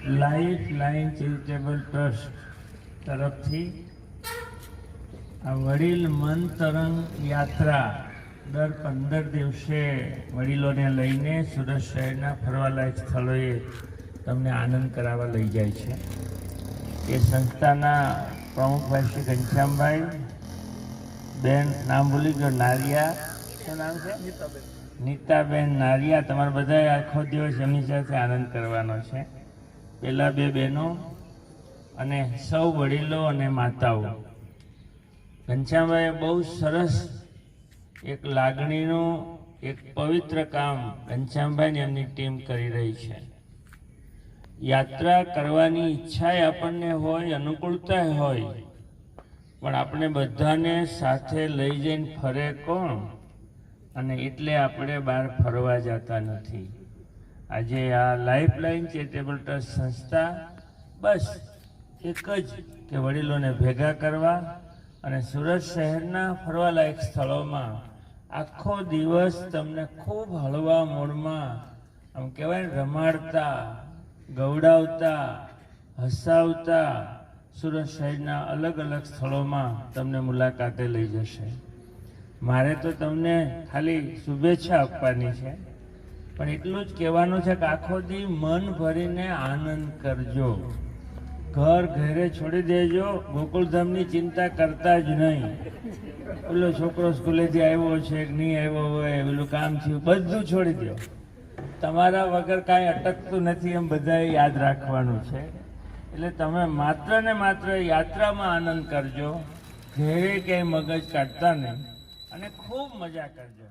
Life line charitable trust તરફથી આ વડીલ મન તરંગ યાત્રા દર 15 દિવસે વડીલોને લઈને સુરત શહેરના ફરવાલાયક સ્થળોએ તમને આનંદ કરાવવા લઈ જાય છે. એ સંસ્થાના પ્રમુખભાઈ શ્રી ઘનશ્યામભાઈ બેન, નામ ભૂલી ગયો, નારિયા, શું નામ છે? નીતાબેન નારિયા. તમારે બધાએ આખો દિવસ એમની સાથે આનંદ કરવાનો છે. પેલા બે બહેનો અને સૌ વડીલો અને માતાઓ. ઘનશ્યામભાઈએ બહુ સરસ એક લાગણીનું એક પવિત્ર કામ ઘનશ્યામભાઈ ને એમની ટીમ કરી રહી છે. યાત્રા કરવાની ઈચ્છા આપણને હોય, અનુકૂળતા હોય, પણ આપણે બધાને સાથે લઈ જઈને ફરે કોણ? અને એટલે આપણે બહાર ફરવા જતા નથી. આજે આ લાઈફ લાઈન ચેરિટેબલ ટ્રસ્ટ સંસ્થા બસ એક જ કે વડીલોને ભેગા કરવા અને સુરત શહેરના ફરવાલાયક સ્થળોમાં આખો દિવસ તમને ખૂબ હળવા મૂડમાં, આમ કહેવાય ને, રમાડતા, ગવડાવતા, હસાવતા સુરત શહેરના અલગ અલગ સ્થળોમાં તમને મુલાકાતે લઈ જશે. મારે તો તમને ખાલી શુભેચ્છા આપવાની છે, પણ એટલું જ કહેવાનું છે કે આખો દી મન ભરીને આનંદ કરજો. ઘર ઘરે છોડી દેજો, ગોકુળધામની ચિંતા કરતા જ નહીં. પેલો છોકરો સ્કૂલેથી આવ્યો છે કે નહીં આવ્યો હોય, પેલું કામ થયું, બધું છોડી દો. તમારા વગર કાંઈ અટકતું નથી એમ બધાએ યાદ રાખવાનું છે. એટલે તમે માત્ર ને માત્ર યાત્રામાં આનંદ કરજો, ઘરે ક્યાંય મગજ કાઢતા નહીં અને ખૂબ મજા કરજો.